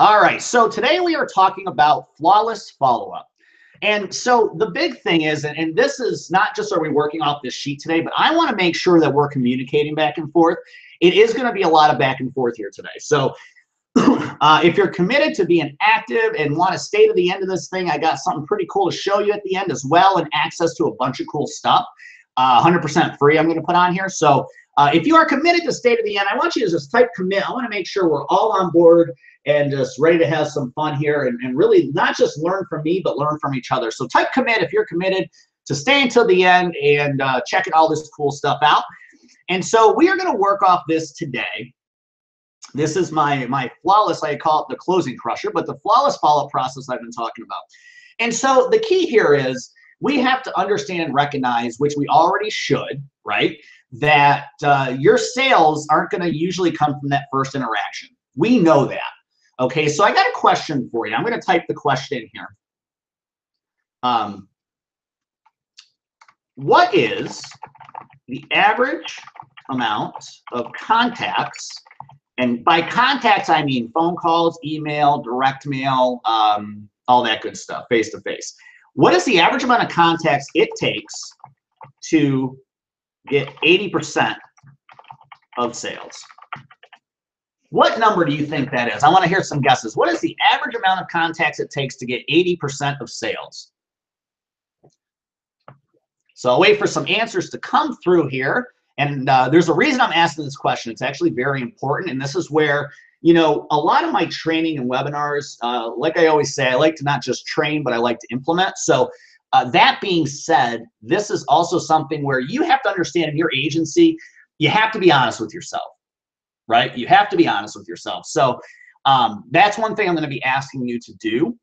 All right, so today we are talking about flawless follow-up. And so the big thing is, and this is not just are we working off this sheet today, but I want to make sure that we're communicating back and forth. It is going to be a lot of back and forth here today. So if you're committed to being active and want to stay to the end of this thing, I got something pretty cool to show you at the end as well, and access to a bunch of cool stuff, 100% free I'm going to put on here. So if you are committed to stay to the end, I want you to just type commit. I want to make sure we're all on board and just ready to have some fun here and really not just learn from me, but learn from each other. So type commit if you're committed to staying till the end and checking all this cool stuff out. And so we are going to work off this today. This is my flawless, I call it the closing crusher, but the flawless follow-up process I've been talking about. And so the key here is we have to understand and recognize, which we already should, right, that your sales aren't going to usually come from that first interaction. We know that. Okay, so I got a question for you. I'm going to type the question in here. What is the average amount of contacts? And by contacts, I mean phone calls, email, direct mail, all that good stuff, face-to-face. What is the average amount of contacts it takes to get 80% of sales? What number do you think that is? I want to hear some guesses. What is the average amount of contacts it takes to get 80% of sales? So I'll wait for some answers to come through here. And there's a reason I'm asking this question. It's actually very important. And this is where, you know, a lot of my training and webinars, like I always say, I like to not just train, but I like to implement. So that being said, this is also something where you have to understand in your agency, you have to be honest with yourself, right? You have to be honest with yourself. So that's one thing I'm going to be asking you to do,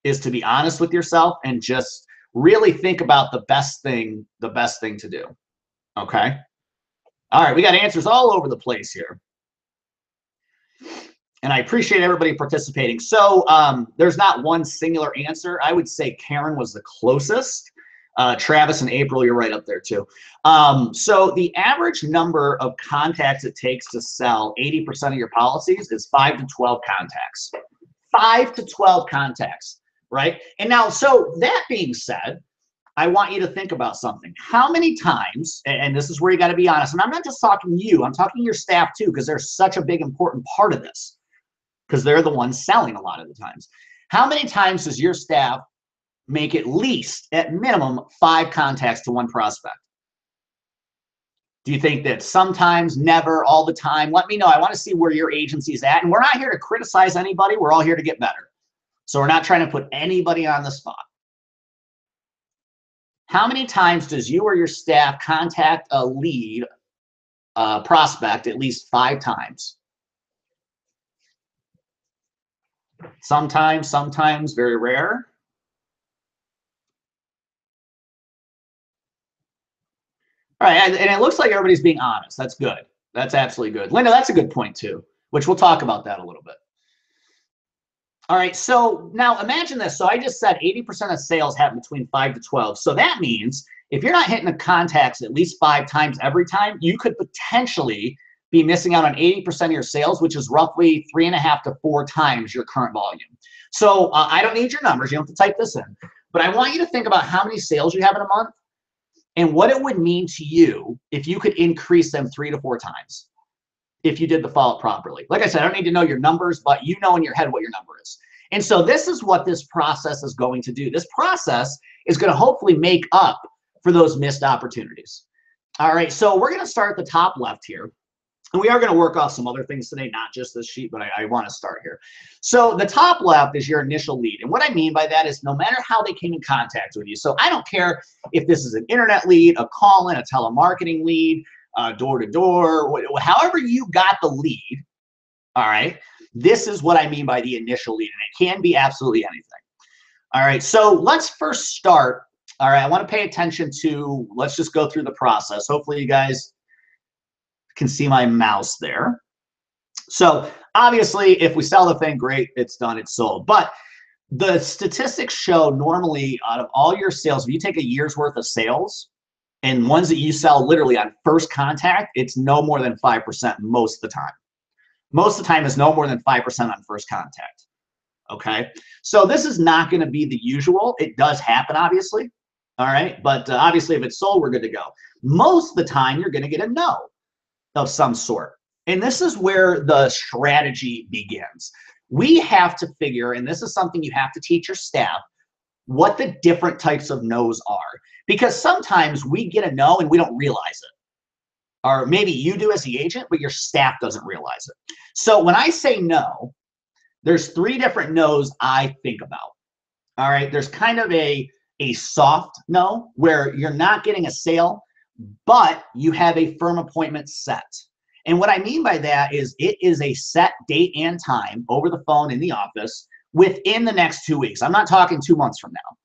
is to be honest with yourself and just really think about the best thing to do. Okay. All right, we got answers all over the place here. And I appreciate everybody participating. So there's not one singular answer. I would say Karen was the closest. Travis and April, you're right up there too. So the average number of contacts it takes to sell 80% of your policies is 5 to 12 contacts. 5 to 12 contacts, right? And now, so that being said, I want you to think about something. How many times, and this is where you got to be honest, and I'm not just talking to you, I'm talking to your staff too, because they're such a big important part of this, because they're the ones selling a lot of the times. How many times does your staff make at least, at minimum, 5 contacts to one prospect? Do you think that sometimes, never, all the time? Let me know. I want to see where your agency is at. And we're not here to criticize anybody. We're all here to get better. So we're not trying to put anybody on the spot. How many times does you or your staff contact a lead prospect at least 5 times? Sometimes, very rare. All right, and it looks like everybody's being honest. That's good. That's absolutely good. Linda, that's a good point too, which we'll talk about that a little bit. All right, so now imagine this. So I just said 80% of sales happen between 5 to 12. So that means if you're not hitting the contacts at least 5 times every time, you could potentially be missing out on 80% of your sales, which is roughly 3.5 to 4 times your current volume. So I don't need your numbers. You don't have to type this in. But I want you to think about how many sales you have in a month and what it would mean to you if you could increase them 3 to 4 times. If you did the follow-up properly. Like I said, I don't need to know your numbers, but you know in your head what your number is. And so this is what this process is going to do. This process is going to hopefully make up for those missed opportunities. All right, so we're going to start at the top left here. And we are going to work off some other things today, not just this sheet, but I want to start here. So the top left is your initial lead. And what I mean by that is no matter how they came in contact with you. So I don't care if this is an internet lead, a call-in, a telemarketing lead, door-to-door, however you got the lead, all right, this is what I mean by the initial lead, and it can be absolutely anything. All right, so let's first start. All right, I want to pay attention to, let's just go through the process. Hopefully you guys can see my mouse there. So obviously, if we sell the thing, great, it's done, it's sold. But the statistics show normally out of all your sales, if you take a year's worth of sales, and ones that you sell literally on first contact, it's no more than 5% most of the time. most of the time is no more than 5% on first contact. Okay, so this is not going to be the usual. It does happen, obviously. All right, but obviously if it's sold, we're good to go. Most of the time, you're going to get a no of some sort. And this is where the strategy begins. We have to figure, and this is something you have to teach your staff, what the different types of no's are. Because sometimes we get a no and we don't realize it. Or maybe you do as the agent, but your staff doesn't realize it. So when I say no, there's 3 different no's I think about. All right, there's kind of a soft no where you're not getting a sale, but you have a firm appointment set. And what I mean by that is it is a set date and time over the phone in the office within the next 2 weeks. I'm not talking 2 months from now.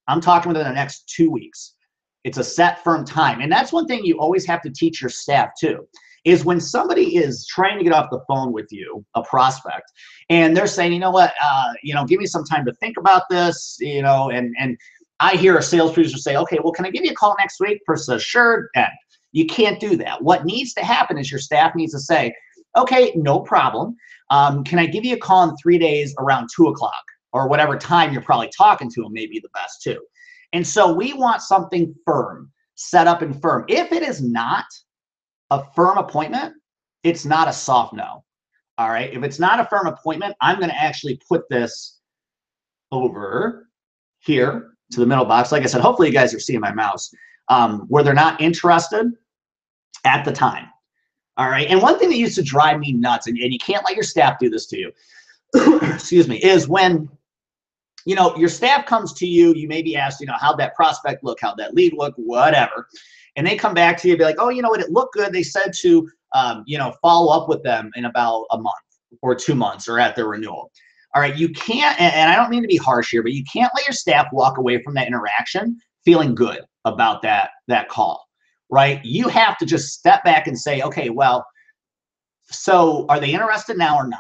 I'm talking within the next 2 weeks. It's a set firm time. And that's one thing you always have to teach your staff too, is when somebody is trying to get off the phone with you, a prospect, and they're saying, you know what, give me some time to think about this, and I hear a sales producer say, okay, well, can I give you a call next week? Person says, sure. And you can't do that. What needs to happen is your staff needs to say, okay, no problem. Can I give you a call in 3 days around 2 o'clock or whatever time you're probably talking to them may be the best too. And so we want something firm, set up and firm. If it is not a firm appointment, it's not a soft no. All right. If it's not a firm appointment, I'm going to actually put this over here to the middle box. Like I said, hopefully you guys are seeing my mouse, where they're not interested at the time. All right. And one thing that used to drive me nuts, and you can't let your staff do this to you, excuse me, is when, your staff comes to you, you may be asked, how'd that prospect look? How'd that lead look? Whatever. And they come back to you and be like, oh, you know what? It looked good. They said to, follow up with them in about a month or 2 months or at their renewal. All right. You can't, and I don't mean to be harsh here, but you can't let your staff walk away from that interaction feeling good about that call, right? You have to just step back and say, okay, well, so are they interested now or not?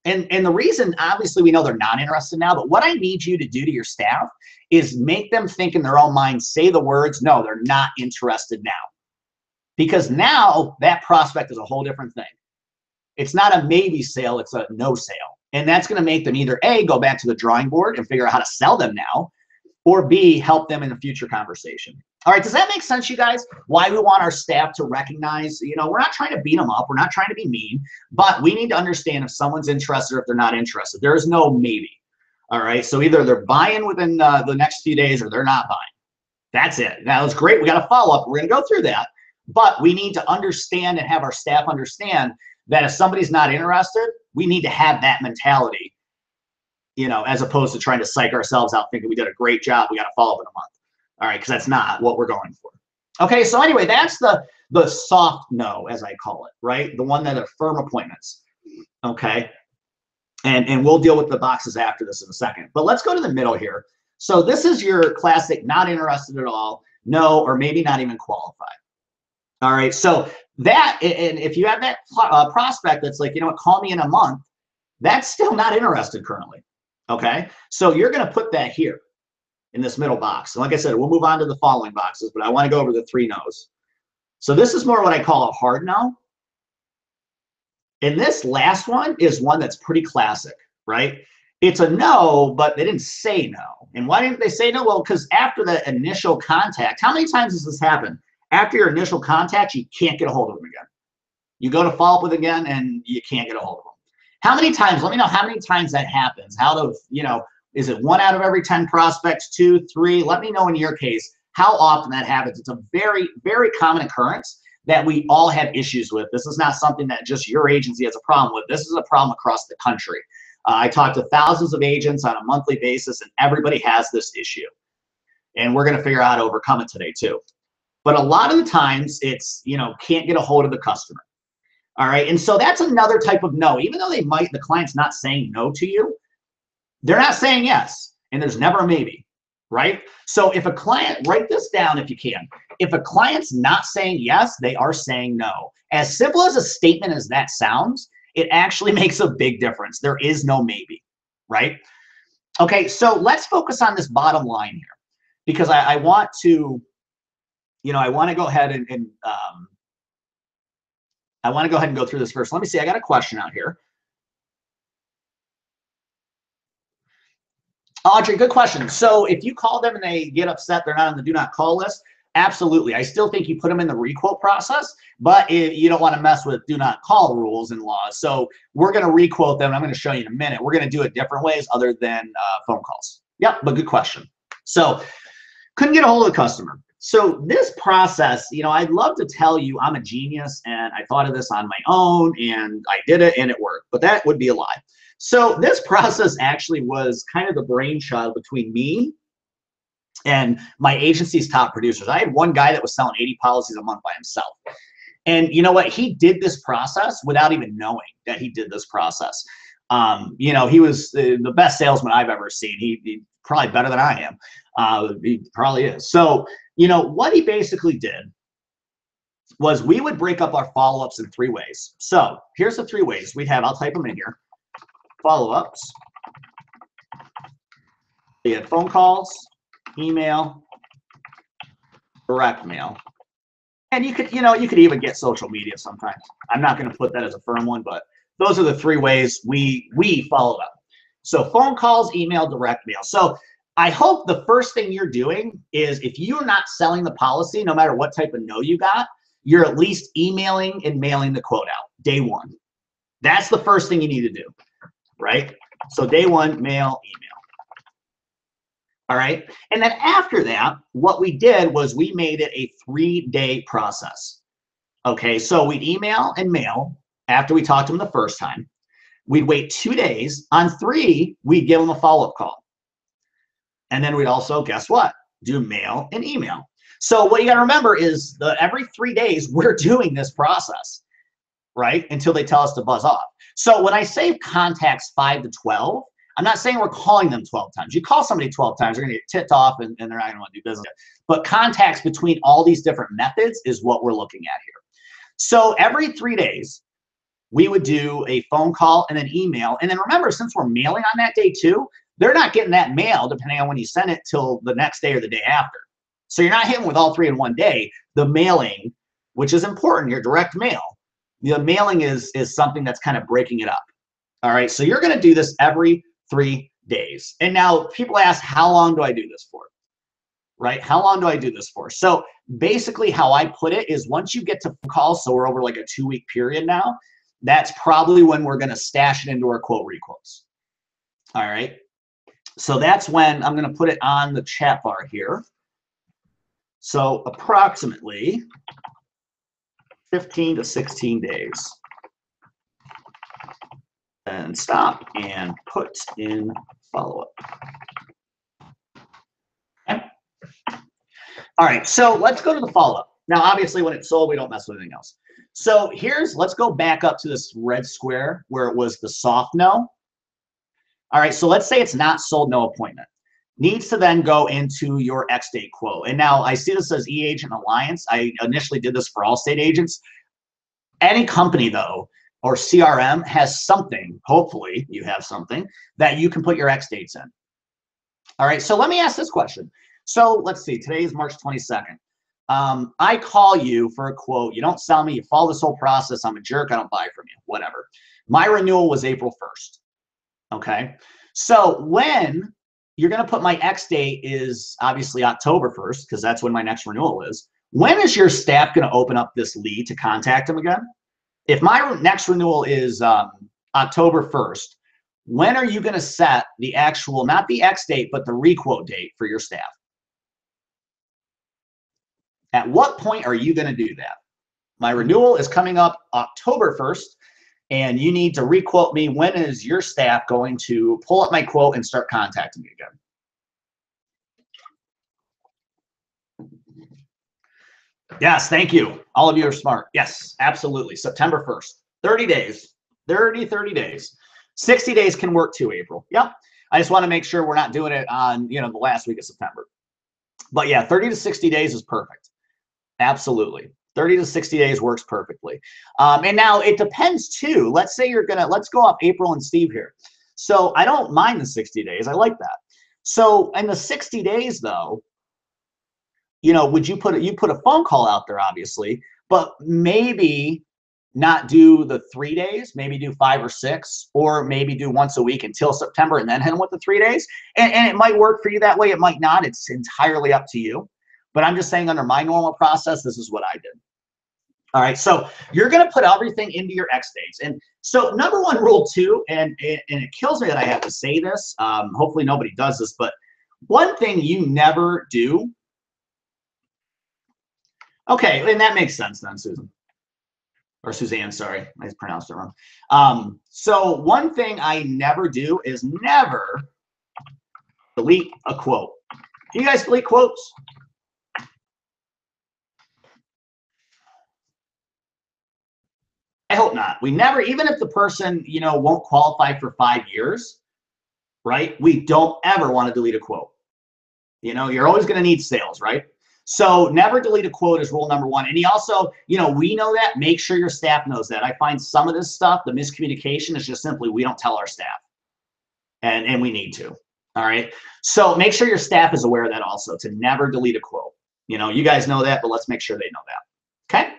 And the reason, obviously, we know they're not interested now, but what I need you to do to your staff is make them think in their own mind, say the words, no, they're not interested now. Because now that prospect is a whole different thing. It's not a maybe sale, it's a no sale. And that's going to make them either A, go back to the drawing board and figure out how to sell them now, or B, help them in a future conversation. All right, does that make sense, you guys? Why we want our staff to recognize, we're not trying to beat them up. We're not trying to be mean, but we need to understand if someone's interested or if they're not interested. There is no maybe. All right, so either they're buying within the next few days or they're not buying. That's it. Now, it's great. We got a follow-up. We're going to go through that, but we need to understand and have our staff understand that if somebody's not interested, we need to have that mentality, as opposed to trying to psych ourselves out thinking we did a great job. We got to follow up in a month. All right, because that's not what we're going for. Okay, so anyway, that's the soft no, as I call it, right? The one that are firm appointments. Okay, and we'll deal with the boxes after this in a second. But let's go to the middle here. So this is your classic not interested at all, no, or maybe not even qualified. All right, so that, and if you have that prospect that's like, call me in a month, that's still not interested currently. Okay, so you're going to put that here in this middle box. And like I said, we'll move on to the following boxes, but I want to go over the 3 no's. So this is more what I call a hard no. And this last one is one that's pretty classic, right? It's a no, but they didn't say no. And why didn't they say no? Well, because after the initial contact, how many times does this happen? After your initial contact, you can't get a hold of them again. You go to follow up with again, and you can't get a hold of them. How many times? Let me know how many times that happens. Out of, is it 1 out of every 10 prospects, 2, 3? Let me know in your case how often that happens. It's a very, very common occurrence that we all have issues with. This is not something that just your agency has a problem with. This is a problem across the country. I talk to thousands of agents on a monthly basis, and everybody has this issue. And we're going to figure out how to overcome it today too. But a lot of the times it's, can't get a hold of the customer. All right. And so that's another type of no. Even though the client's not saying no to you, they're not saying yes, and there's never a maybe, right? So if a client, write this down if you can. If a client's not saying yes, they are saying no. As simple as a statement as that sounds, it actually makes a big difference. There is no maybe, right? Okay, so let's focus on this bottom line here, because I want to, I want to go ahead and I want to go ahead and go through this first. Let me see. I got a question out here. Audrey, good question. So if you call them and they get upset, they're not on the do not call list, absolutely. I still think you put them in the requote process, but you don't want to mess with do not call rules and laws. So we're going to requote them. And I'm going to show you in a minute. We're going to do it different ways other than phone calls. Yep, but good question. So couldn't get a hold of the customer. So this process, I'd love to tell you I'm a genius and I thought of this on my own and I did it and it worked, but that would be a lie. So this process actually was kind of the brainchild between me and my agency's top producers. I had one guy that was selling 80 policies a month by himself. And you know what? He did this process without even knowing that he did this process. He was the best salesman I've ever seen. He probably better than I am. He probably is. So, what he basically did was we would break up our follow-ups in 3 ways. So here's the 3 ways we'd have. I'll type them in here. Follow-ups. We had phone calls, email, direct mail. And you could even get social media sometimes. I'm not going to put that as a firm one, but those are the 3 ways we followed up. So phone calls, email, direct mail. So I hope the first thing you're doing is if you're not selling the policy, no matter what type of no you got, you're at least emailing and mailing the quote out day 1. That's the first thing you need to do, right? So day 1, mail, email. All right. And then after that, what we did was we made it a 3-day process. Okay. So we'd email and mail after we talked to them the first time. We'd wait 2 days. On 3, we'd give them a follow-up call. And then we'd also, guess what? Do mail and email. So what you got to remember is every 3 days, we're doing this process, right? Until they tell us to buzz off. So when I say contacts 5 to 12, I'm not saying we're calling them 12 times. You call somebody 12 times, they're going to get tipped off and they're not going to want to do business. But contacts between all these different methods is what we're looking at here. So every 3 days, we would do a phone call and an email. And then remember, since we're mailing on that day too, they're not getting that mail, depending on when you send it, till the next day or the day after. So you're not hitting with all 3 in one day. The mailing, which is important, your direct mail, the mailing is something that's kind of breaking it up. All right, so you're going to do this every 3 days. And now people ask, how long do I do this for? Right? How long do I do this for? So basically how I put it is once you get to calls, so we're over like a 2-week period now, that's probably when we're going to stash it into our quote requotes. All right. So that's when I'm going to put it on the chat bar here. So approximately 15 to 16 days. And stop and put in follow-up. Okay. All right, so let's go to the follow-up. Now, obviously, when it's sold, we don't mess with anything else. So let's go back up to this red square where it was the soft no. All right, so let's say it's not sold, no appointment. Needs to then go into your X date quote. And now I see this as eAgent Alliance. I initially did this for Allstate agents. Any company, though, or CRM has something, hopefully you have something, that you can put your X dates in. All right, so let me ask this question. So let's see, today is March 22nd. I call you for a quote. You don't sell me. You follow this whole process. I'm a jerk. I don't buy from you, whatever. My renewal was April 1st. Okay, so when you're going to put my X date is obviously October 1st, because that's when my next renewal is. When is your staff going to open up this lead to contact them again? If my next renewal is October 1st, when are you going to set the actual, not the X date, but the requote date for your staff? At what point are you going to do that? My renewal is coming up October 1st, and you need to requote me. When is your staff going to pull up my quote and start contacting me again? Yes, thank you. All of you are smart. Yes, absolutely. September 1st, 30 days, 30 days. 60 days can work too, April. Yep. I just want to make sure we're not doing it on, the last week of September. But yeah, 30 to 60 days is perfect. Absolutely. 30 to 60 days works perfectly. And now it depends too. Let's say let's go off April and Steve here. So I don't mind the 60 days. I like that. So in the 60 days though, would you put a phone call out there, obviously, but maybe not do the 3 days, maybe do 5 or 6, or maybe do once a week until September and then hit them with the 3 days. And it might work for you that way. It might not. It's entirely up to you. But I'm just saying under my normal process, this is what I did. All right, so you're going to put everything into your X days. And so number one rule too, and it kills me that I have to say this. Hopefully nobody does this, but one thing you never do. Okay, and that makes sense then, Susan. Or Suzanne, sorry, I pronounced it wrong. So one thing I never do is never delete a quote. Do you guys delete quotes? I hope not. We never, even if the person, you know, won't qualify for 5 years, right? We don't ever want to delete a quote. You know, you're always going to need sales, right? So never delete a quote is rule number one. And you also, you know, we know that. Make sure your staff knows that. I find some of this stuff, the miscommunication is just simply we don't tell our staff. And we need to. All right. So make sure your staff is aware of that also, to never delete a quote. You know, you guys know that, but let's make sure they know that. Okay.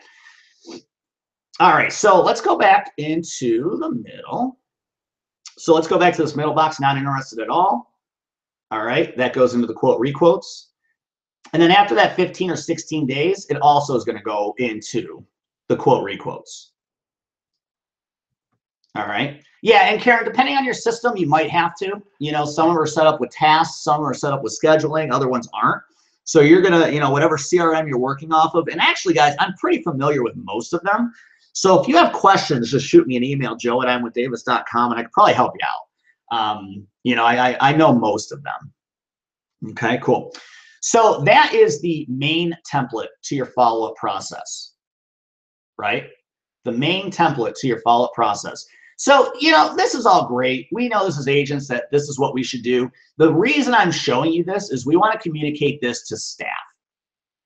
All right. So let's go back into the middle. So let's go back to this middle box, not interested at all. All right. That goes into the quote requotes. And then after that 15 or 16 days, it also is going to go into the quote requotes. All right. Yeah, and Karen, depending on your system, you might have to. You know, some of them are set up with tasks, some are set up with scheduling, other ones aren't. So you're going to, you know, whatever CRM you're working off of. And actually, guys, I'm pretty familiar with most of them. So if you have questions, just shoot me an email, joe@imwithdavis.com, and I could probably help you out. You know, I know most of them. Okay, cool. So that is the main template to your follow-up process, right? The main template to your follow-up process. So, you know, this is all great. We know this as agents that this is what we should do. The reason I'm showing you this is we want to communicate this to staff,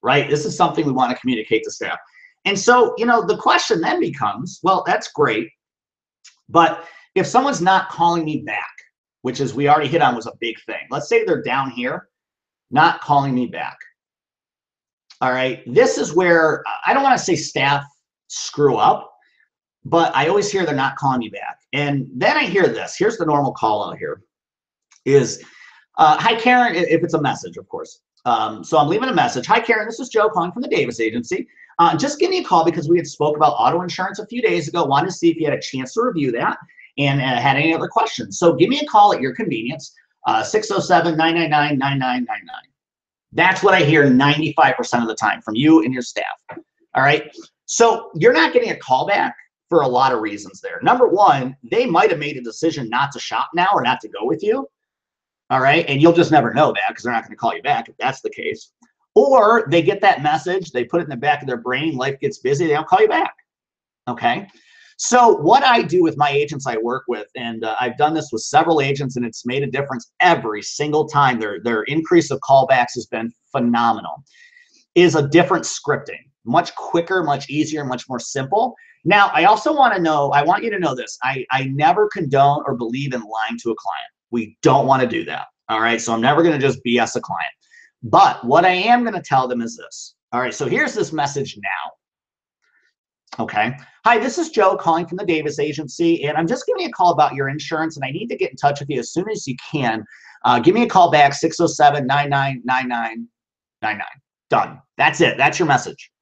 right? This is something we want to communicate to staff. And so, you know, the question then becomes, well, that's great, but if someone's not calling me back, which is we already hit on was a big thing. Let's say they're down here, not calling me back. All right, this is where I don't want to say staff screw up, but I always hear they're not calling me back. And then I hear this. Here's the normal call out here is, hi, Karen, if it's a message, of course. So I'm leaving a message. Hi, Karen, this is Joe calling from the Davis Agency. Just give me a call because we had spoke about auto insurance a few days ago. Wanted to see if you had a chance to review that and had any other questions. So give me a call at your convenience, 607-999-9999. That's what I hear 95% of the time from you and your staff. All right. So you're not getting a call back for a lot of reasons there. Number one, they might have made a decision not to shop now or not to go with you. All right. And you'll just never know that because they're not going to call you back if that's the case. Or they get that message, they put it in the back of their brain, life gets busy, they don't call you back. Okay. So what I do with my agents I work with, and I've done this with several agents and it's made a difference every single time, their increase of callbacks has been phenomenal, is a different scripting. Much quicker, much easier, much more simple. Now, I also want to know, I want you to know this, I never condone or believe in lying to a client. We don't want to do that. All right. So I'm never going to just BS a client. But what I am going to tell them is this. All right. So here's this message now. Okay. Hi, this is Joe calling from the Davis Agency, and I'm just giving you a call about your insurance, and I need to get in touch with you as soon as you can. Give me a call back, 607-999-9999. Done. That's it. That's your message.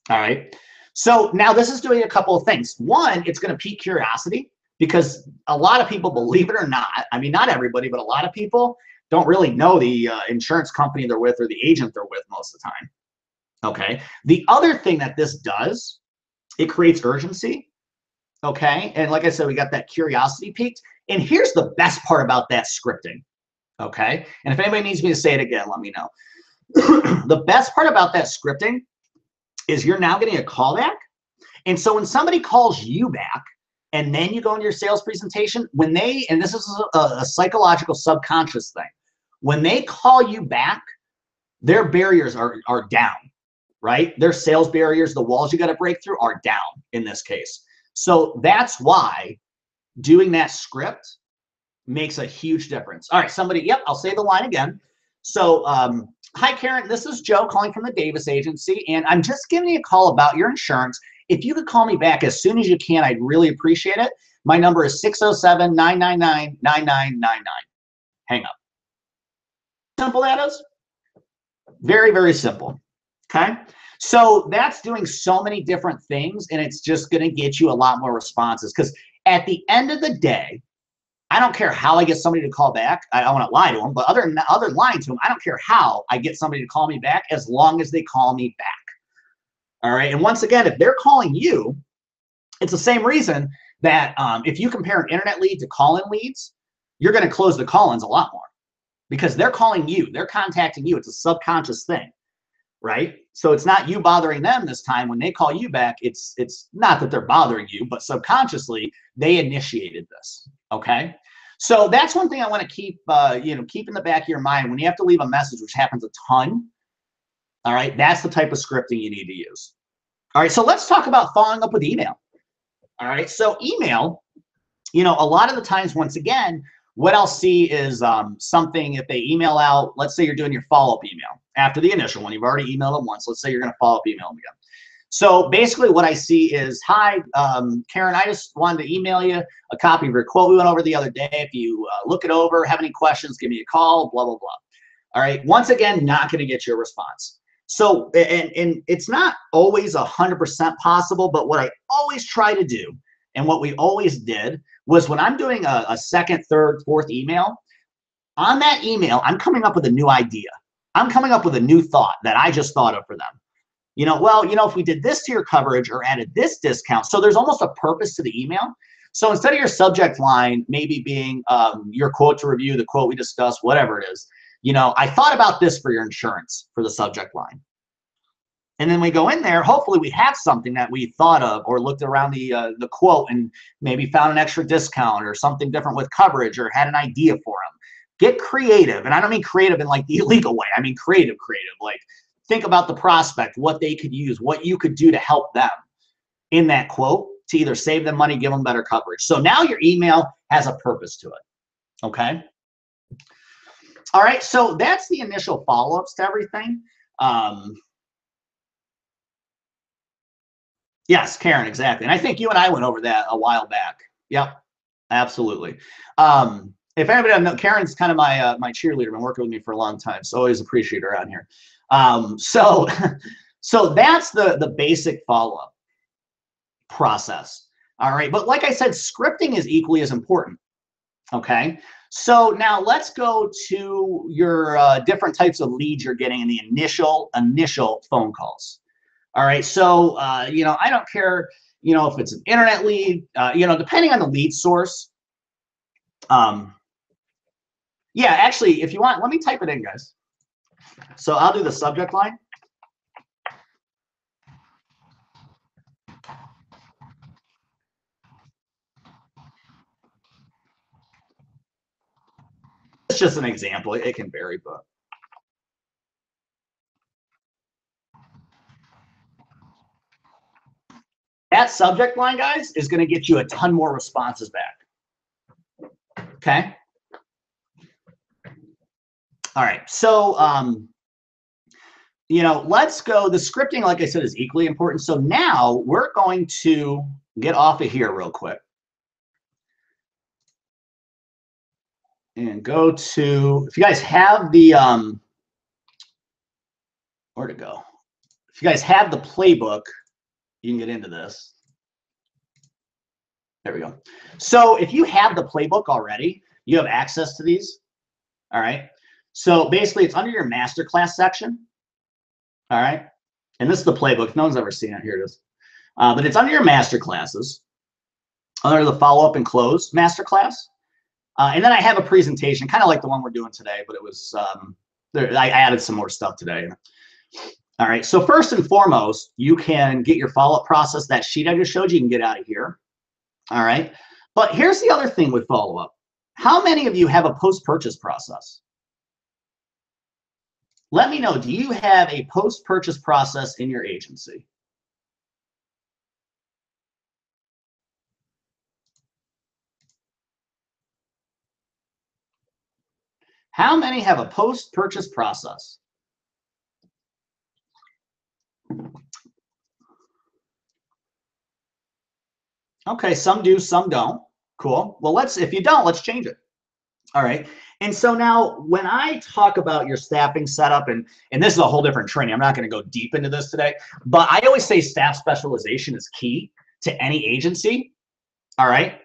All right. So now this is doing a couple of things. One, it's going to pique curiosity because a lot of people, believe it or not, I mean, not everybody, but a lot of people don't really know the insurance company they're with or the agent they're with most of the time. Okay. The other thing that this does, it creates urgency. Okay. And like I said, we got that curiosity piqued. And here's the best part about that scripting. Okay. And if anybody needs me to say it again, let me know. The best part about that scripting is you're now getting a call back. And so when somebody calls you back and then you go into your sales presentation, when they, and this is a psychological subconscious thing, when they call you back, their barriers are down, right? Their sales barriers, the walls you got to break through are down in this case. So that's why doing that script makes a huge difference. All right, somebody, yep, I'll say the line again. So, hi, Karen, this is Joe calling from the Davis Agency, and I'm just giving you a call about your insurance, If you could call me back as soon as you can, I'd really appreciate it. My number is 607-999-9999. Hang up. Simple that is. Very, very simple. Okay. So that's doing so many different things, and it's just going to get you a lot more responses, because at the end of the day, I don't care how I get somebody to call back. I don't want to lie to them, but other than lying to them, I don't care how I get somebody to call me back, as long as they call me back. All right. And once again, if they're calling you, it's the same reason that if you compare an internet lead to call-in leads, you're going to close the call-ins a lot more, because they're calling you, they're contacting you. It's a subconscious thing, right? So it's not you bothering them this time. When they call you back, it's not that they're bothering you, but subconsciously they initiated this. Okay. So that's one thing I want to keep, keep in the back of your mind when you have to leave a message, which happens a ton. All right. That's the type of scripting you need to use. All right. So let's talk about following up with email. All right. So email, a lot of the times, once again, what I'll see is something, if they email out, let's say you're doing your follow-up email after the initial one, you've already emailed them once. Let's say you're going to follow-up email them again. So basically what I see is, hi, Karen, I just wanted to email you a copy of your quote we went over the other day. If you look it over, have any questions, give me a call, blah, blah, blah. All right. Once again, not going to get your response. So, and it's not always 100% possible, but what I always try to do, and what we always did, was when I'm doing a second, third, fourth email, on that email, I'm coming up with a new idea. I'm coming up with a new thought that I just thought of for them. If we did this to your coverage or added this discount, so there's almost a purpose to the email. So instead of your subject line maybe being your quote to review, the quote we discussed, whatever it is, I thought about this for your insurance for the subject line. And then we go in there, hopefully we have something that we thought of or looked around the quote and maybe found an extra discount or something different with coverage, or had an idea for them. Get creative. And I don't mean creative in like the illegal way. I mean creative. Like, think about the prospect, what they could use, what you could do to help them in that quote to either save them money, give them better coverage. So now your email has a purpose to it. Okay. All right. So that's the initial follow-ups to everything. Yes, Karen, exactly. And I think you and I went over that a while back. Yep, absolutely. If anybody doesn't know, Karen's kind of my cheerleader, been working with me for a long time, so always appreciate her around here. So that's the basic follow-up process. All right, but like I said, scripting is equally as important. Okay, so now let's go to your different types of leads you're getting in the initial phone calls. All right, so I don't care, if it's an internet lead, depending on the lead source. Yeah, actually, if you want, let me type it in, guys. So I'll do the subject line. It's just an example. It can vary, but. That subject line, guys, is going to get you a ton more responses back. Okay. All right. So, let's go. The scripting, like I said, is equally important. So now we're going to get off of here real quick and go to, if you guys have the, where to go? If you guys have the playbook, you can get into this. There we go. So if you have the playbook already, you have access to these. All right. So basically it's under your masterclass section. All right. And this is the playbook. No one's ever seen it. Here it is. But it's under your masterclasses, under the follow-up and close masterclass. And then I have a presentation, kind of like the one we're doing today, but it was, I added some more stuff today. All right. So first and foremost, you can get your follow-up process. That sheet I just showed you can get out of here. All right. But here's the other thing with follow-up. How many of you have a post-purchase process? Let me know, do you have a post-purchase process in your agency? How many have a post-purchase process? Okay, some do, some don't. Cool. Well, if you don't, let's change it. All right. And so now when I talk about your staffing setup, and this is a whole different training, I'm not going to go deep into this today, but I always say staff specialization is key to any agency. All right.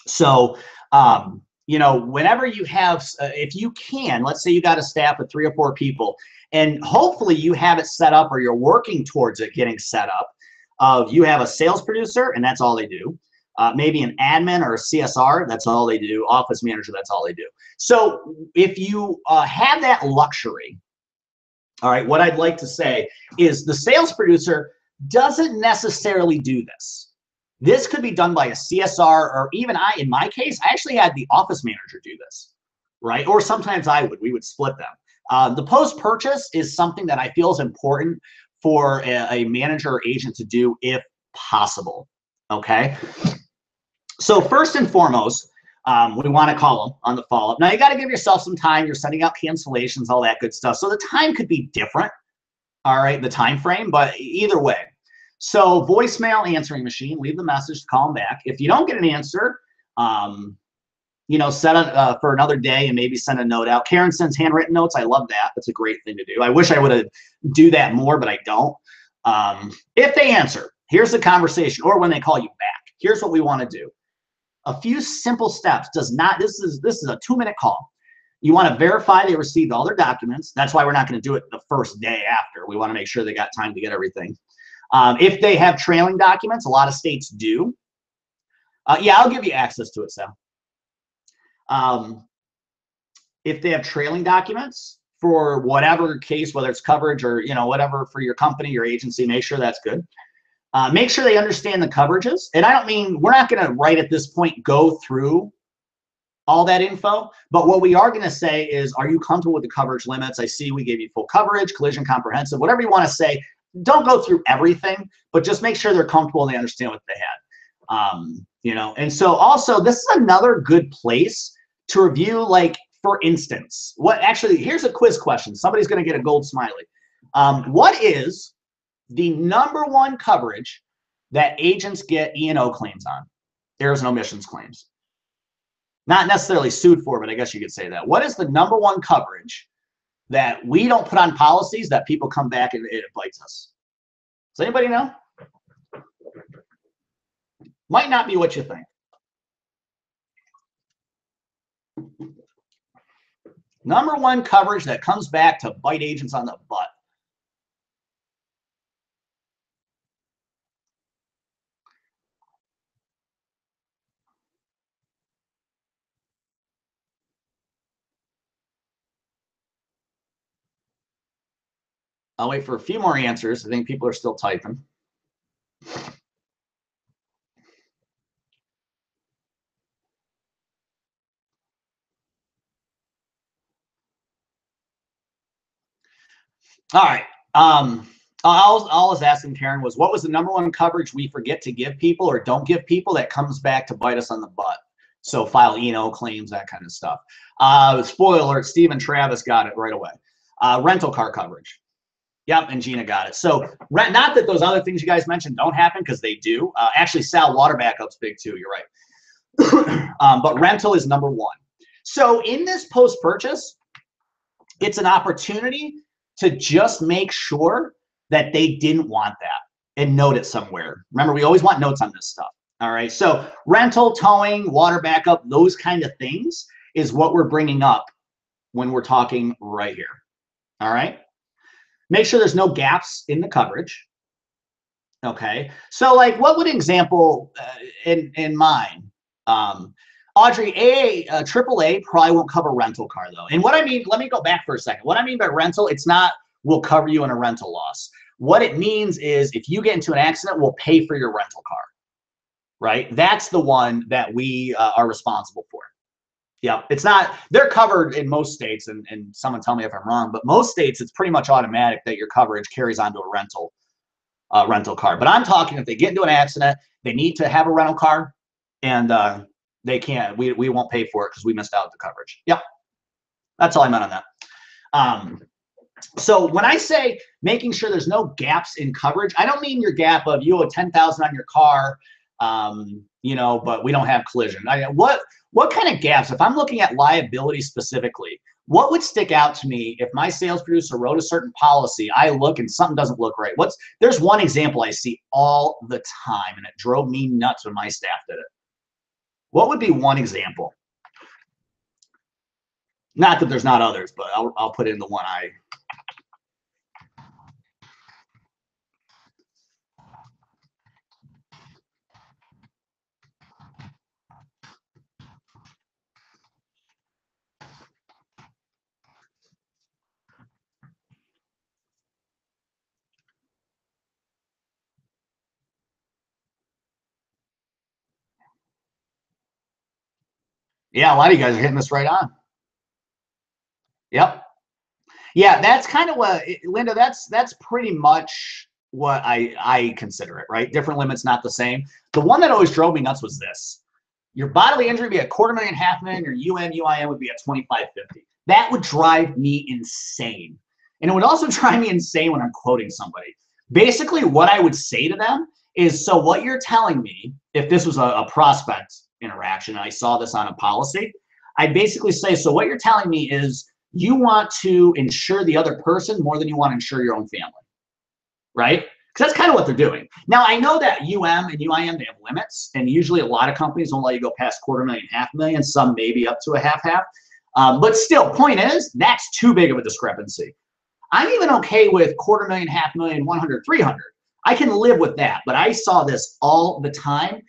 So, you know, whenever you have, if you can, let's say you got a staff of 3 or 4 people, and hopefully you have it set up or you're working towards it getting set up. You have a sales producer, and that's all they do. Maybe an admin or a CSR, that's all they do. Office manager, that's all they do. So if you have that luxury, all right, what I'd like to say is the sales producer doesn't necessarily do this. This could be done by a CSR, or even in my case, I actually had the office manager do this, right? Or sometimes we would split them. The post-purchase is something that I feel is important for a manager or agent to do if possible, okay? So first and foremost, we want to call them on the follow-up. Now, you got to give yourself some time. You're sending out cancellations, all that good stuff. So the time could be different, all right, the time frame, but either way. So voicemail, answering machine, leave the message to call them back. If you don't get an answer, you know, set up for another day and maybe send a note out. Karen sends handwritten notes. I love that. That's a great thing to do. I wish I would have do that more, but I don't. If they answer, here's the conversation, or when they call you back, here's what we want to do. A few simple steps. This is a 2-minute call. You want to verify they received all their documents. That's why we're not going to do it the first day after. We want to make sure they got time to get everything. If they have trailing documents, a lot of states do. Yeah, I'll give you access to it, Sal. If they have trailing documents for whatever case, whether it's coverage or, you know, whatever for your company, your agency, make sure that's good. Make sure they understand the coverages. And I don't mean, we're not going to right at this point go through all that info, but what we are going to say is, are you comfortable with the coverage limits? I see we gave you full coverage, collision, comprehensive, whatever you want to say. Don't go through everything, but just make sure they're comfortable and they understand what they had. You know, and so also this is another good place to review, like, for instance, here's a quiz question. Somebody's going to get a gold smiley. What is the #1 coverage that agents get E&O claims on? Errors and omissions claims. Not necessarily sued for, but I guess you could say that. What is the #1 coverage that we don't put on policies that people come back and it bites us? Does anybody know? Might not be what you think. #1 coverage that comes back to bite agents on the butt. I'll wait for a few more answers. I think people are still typing. All right. All I was asking Karen was, what was the #1 coverage we forget to give people or don't give people that comes back to bite us on the butt? So file E&O claims, that kind of stuff. Spoiler alert, Steve and Travis got it right away. Rental car coverage. Yep, and Gina got it. So not that those other things you guys mentioned don't happen, because they do. Actually, Sal, water backup's big too. You're right. But rental is #1. So in this post-purchase, it's an opportunity to just make sure that they didn't want that and note it somewhere. Remember, we always want notes on this stuff. All right. So rental, towing, water backup, those kind of things is what we're bringing up when we're talking right here. All right. Make sure there's no gaps in the coverage. Okay. So like, what would example in mine? Audrey, AAA probably won't cover rental car though. And what I mean, let me go back for a second. What I mean by rental, it's not we'll cover you in a rental loss. What it means is if you get into an accident, we'll pay for your rental car, right? That's the one that we are responsible for. Yeah, it's not, they're covered in most states, and someone tell me if I'm wrong, but most states, it's pretty much automatic that your coverage carries onto a rental car. But I'm talking if they get into an accident, they need to have a rental car, and they can't, we won't pay for it because we missed out the coverage. Yep, that's all I meant on that. So when I say making sure there's no gaps in coverage, I don't mean your gap of you owe $10,000 on your car, You know, but we don't have collision. What kind of gaps, if I'm looking at liability specifically, what would stick out to me if my sales producer wrote a certain policy, I look and something doesn't look right? There's one example I see all the time, and it drove me nuts when my staff did it. What would be one example? Not that there's not others, but I'll put in the one I. Yeah, a lot of you guys are hitting this right on. Yep. Yeah, that's kind of what, Linda, that's pretty much what I consider it, right? Different limits, not the same. The one that always drove me nuts was this. Your bodily injury would be a $250,000, $500,000, your UM, would be at 2550. That would drive me insane. And it would also drive me insane when I'm quoting somebody. Basically, what I would say to them is, so what you're telling me, if this was a prospect interaction, and I saw this on a policy, I'd basically say, so what you're telling me is you want to insure the other person more than you want to insure your own family, right? Because that's kind of what they're doing. Now, I know that UM and UIM, they have limits, and usually a lot of companies don't let you go past $250,000, $500,000, some maybe up to a half. But still, point is, that's too big of a discrepancy. I'm even okay with $250,000, $500,000, 100, 300. I can live with that, but I saw this all the time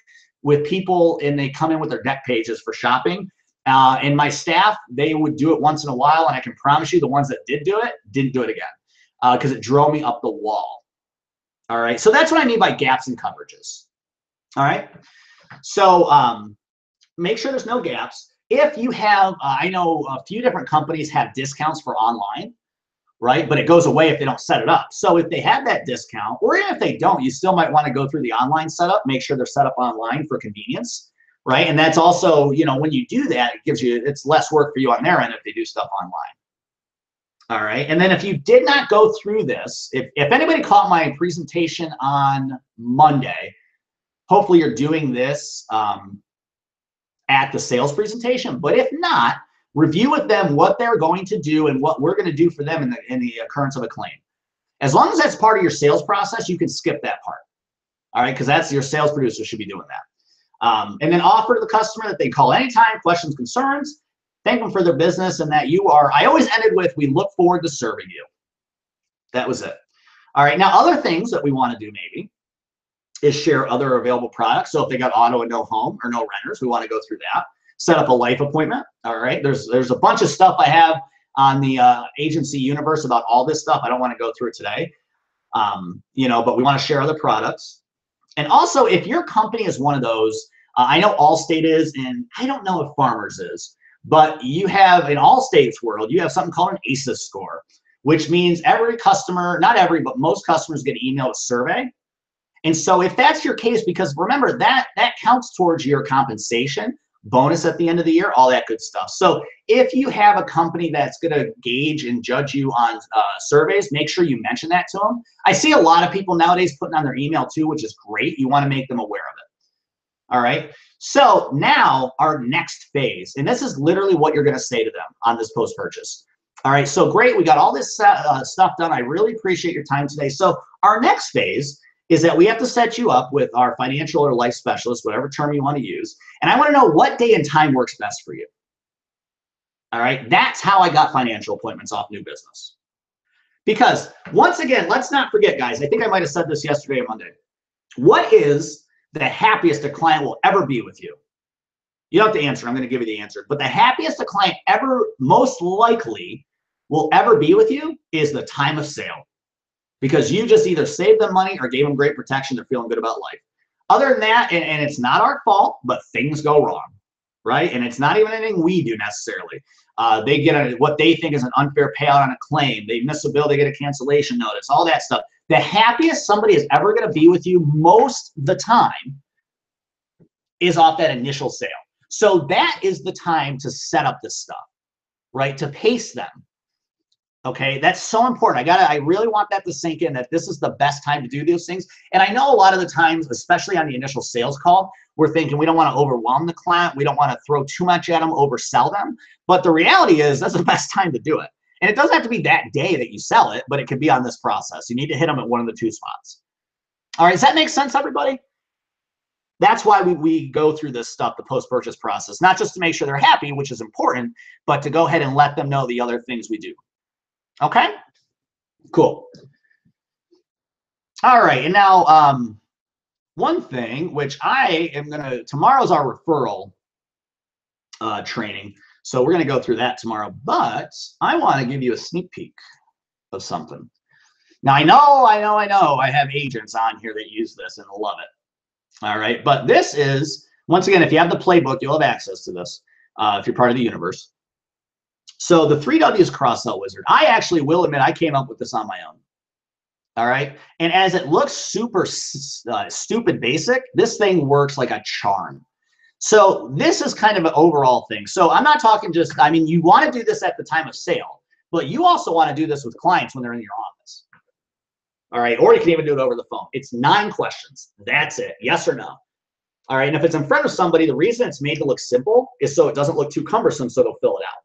with people, and they come in with their deck pages for shopping. And my staff, they would do it once in a while, and I can promise you the ones that did do it, didn't do it again because it drove me up the wall. All right, so that's what I mean by gaps in coverages. All right, so make sure there's no gaps. If you have, I know a few different companies have discounts for online, right? But it goes away if they don't set it up. So if they have that discount, or even if they don't, you still might want to go through the online setup, make sure they're set up online for convenience, right? And that's also, you know, when you do that, it gives you, it's less work for you on their end if they do stuff online. All right, and then if you did not go through this, if anybody caught my presentation on Monday, hopefully you're doing this at the sales presentation. But if not, review with them what they're going to do and what we're going to do for them in the occurrence of a claim. As long as that's part of your sales process, you can skip that part. All right, because that's your sales producer should be doing that. And then offer to the customer that they call anytime, questions, concerns. Thank them for their business and that you are, I always ended with, we look forward to serving you. That was it. All right, now other things that we want to do maybe is share other available products. So if they got auto and no home or no renters, we want to go through that. Set up a life appointment. All right, there's a bunch of stuff I have on the agency universe about all this stuff. I don't want to go through it today, you know, but we want to share other products. And also, if your company is one of those, I know Allstate is, and I don't know if Farmers is, but you have, in Allstate's world, you have something called an ACES score, which means every customer, not every, but most customers get emailed a survey. And so if that's your case, because remember, that counts towards your compensation, bonus at the end of the year, all that good stuff. So if you have a company that's going to gauge and judge you on surveys, make sure you mention that to them. I see a lot of people nowadays putting on their email too, which is great. You want to make them aware of it. All right. So now our next phase, and this is literally what you're going to say to them on this post-purchase. All right. So great. We got all this stuff done. I really appreciate your time today. So our next phase is that we have to set you up with our financial or life specialist, whatever term you want to use. And I want to know what day and time works best for you. All right. That's how I got financial appointments off new business. Because once again, let's not forget, guys, I think I might have said this yesterday or Monday. What is the happiest a client will ever be with you? You don't have to answer. I'm going to give you the answer. But the happiest a client ever, most likely, will ever be with you is the time of sale. Because you just either saved them money or gave them great protection. They're feeling good about life. Other than that, and it's not our fault, but things go wrong, right? And it's not even anything we do necessarily. They get what they think is an unfair payout on a claim. They miss a bill, they get a cancellation notice, all that stuff. The happiest somebody is ever going to be with you most of the time is off that initial sale. So that is the time to set up this stuff, right? To pace them. Okay, that's so important. I really want that to sink in, that this is the best time to do those things. And I know a lot of the times, especially on the initial sales call, we're thinking we don't want to overwhelm the client. We don't want to throw too much at them, oversell them. But the reality is that's the best time to do it. And it doesn't have to be that day that you sell it, but it could be on this process. You need to hit them at one of the two spots. All right, does that make sense, everybody? That's why we go through this stuff, the post-purchase process, not just to make sure they're happy, which is important, but to go ahead and let them know the other things we do. Okay, cool. All right, and now one thing which I am gonna, tomorrow's our referral training, so we're gonna go through that tomorrow, but I wanna give you a sneak peek of something. Now I know I have agents on here that use this and love it. All right, but this is, once again, if you have the playbook, you'll have access to this if you're part of the universe. So the 3Ws cross-sell wizard, I actually will admit I came up with this on my own. All right, and as it looks super stupid basic, this thing works like a charm. So this is kind of an overall thing. So I'm not talking just, I mean, you want to do this at the time of sale, but you also want to do this with clients when they're in your office. All right, or you can even do it over the phone. It's 9 questions. That's it, yes or no. All right, and if it's in front of somebody, the reason it's made to look simple is so it doesn't look too cumbersome, so they'll fill it out.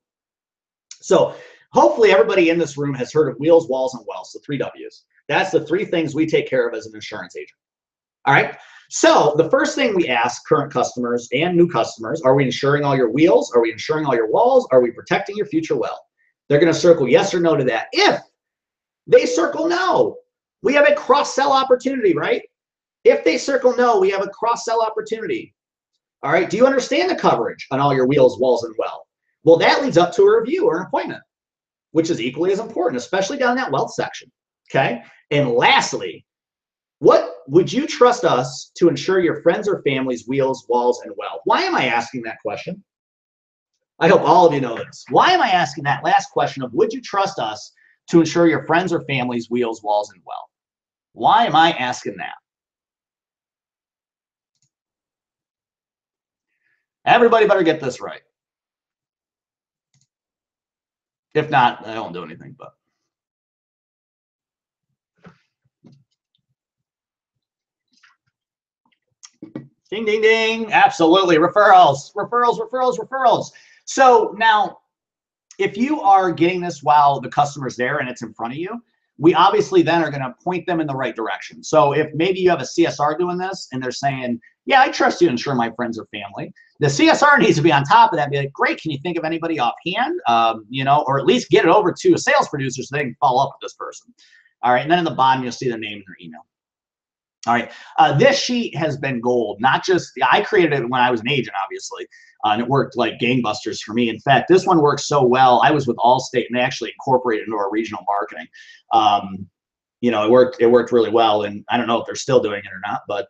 So hopefully everybody in this room has heard of Wheels, Walls, and Wells, the 3 Ws. That's the 3 things we take care of as an insurance agent. All right, so the first thing we ask current customers and new customers, are we insuring all your wheels? Are we insuring all your walls? Are we protecting your future well? They're gonna circle yes or no to that. If they circle no, we have a cross-sell opportunity, right? If they circle no, we have a cross-sell opportunity. All right, do you understand the coverage on all your wheels, walls, and well? Well, that leads up to a review or an appointment, which is equally as important, especially down that wealth section, okay? And lastly, what would you trust us to insure your friends or family's wheels, walls, and well? Why am I asking that question? I hope all of you know this. Why am I asking that last question of would you trust us to insure your friends or family's wheels, walls, and well? Why am I asking that? Everybody better get this right. If not, I don't do anything, but. Ding, ding, ding. Absolutely. Referrals, referrals, referrals, referrals. So now, if you are getting this while the customer's there and it's in front of you, we obviously then are going to point them in the right direction. So if maybe you have a CSR doing this and they're saying, yeah, I trust you to insure my friends or family, the CSR needs to be on top of that. Be like, great, can you think of anybody offhand? You know, or at least get it over to a sales producer so they can follow up with this person. All right, and then in the bottom, you'll see their name and their email. All right, this sheet has been gold. Not just, I created it when I was an agent, obviously, and it worked like gangbusters for me. In fact, this one works so well. I was with Allstate, and they actually incorporated it into our regional marketing. You know, it worked really well, and I don't know if they're still doing it or not, but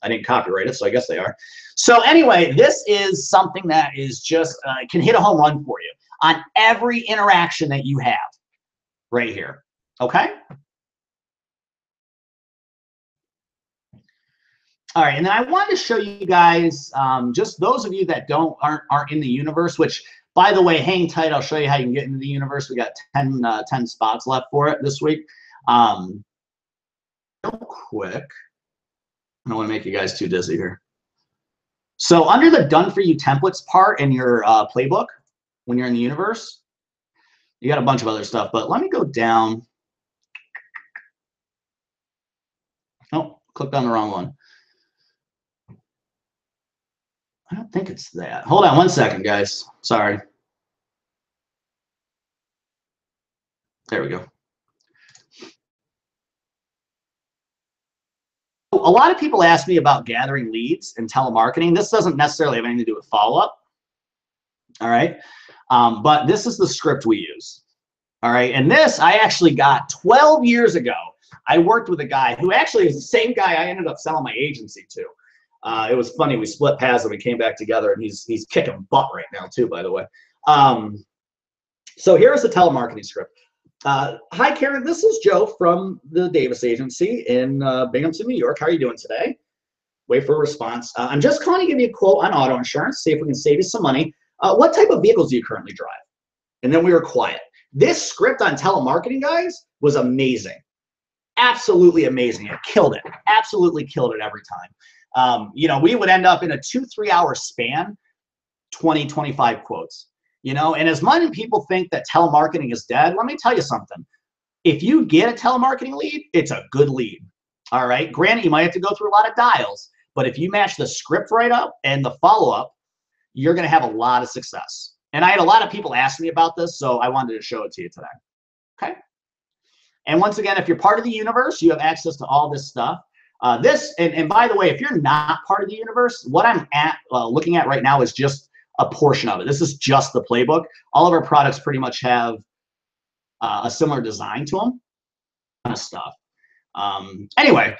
I didn't copyright it, so I guess they are. So anyway, this is something that is just can hit a home run for you on every interaction that you have right here. Okay. All right, and then I wanted to show you guys, just those of you that aren't in the universe, which, by the way, hang tight, I'll show you how you can get into the universe. We got 10 spots left for it this week. Real quick, I don't want to make you guys too dizzy here. So under the done for you templates part in your playbook, when you're in the universe, you got a bunch of other stuff, but let me go down. Oh, clicked on the wrong one. I don't think it's that. Hold on one second, guys. Sorry. There we go. A lot of people ask me about gathering leads and telemarketing. This doesn't necessarily have anything to do with follow-up. All right. But this is the script we use. All right. And this I actually got 12 years ago. I worked with a guy who actually is the same guy I ended up selling my agency to. It was funny. We split paths and we came back together, and he's kicking butt right now too, by the way. So here's the telemarketing script. Hi, Karen. This is Joe from the Davis Agency in Binghamton, New York. How are you doing today? Wait for a response. I'm just calling to give you a quote on auto insurance, see if we can save you some money. What type of vehicles do you currently drive? And then we were quiet. This script on telemarketing, guys, was amazing. Absolutely amazing. It killed it. Absolutely killed it every time. You know, we would end up in a 2-3 hour span, 20, 25 quotes. You know, and as many people think that telemarketing is dead, let me tell you something. If you get a telemarketing lead, it's a good lead. All right. Granted, you might have to go through a lot of dials, but if you match the script right up and the follow-up, you're going to have a lot of success. And I had a lot of people ask me about this, so I wanted to show it to you today. Okay. And once again, if you're part of the universe, you have access to all this stuff. And by the way, if you're not part of the universe, what I'm looking at right now is just a portion of it. This is just the playbook. All of our products pretty much have a similar design to them. Kind of stuff. Anyway.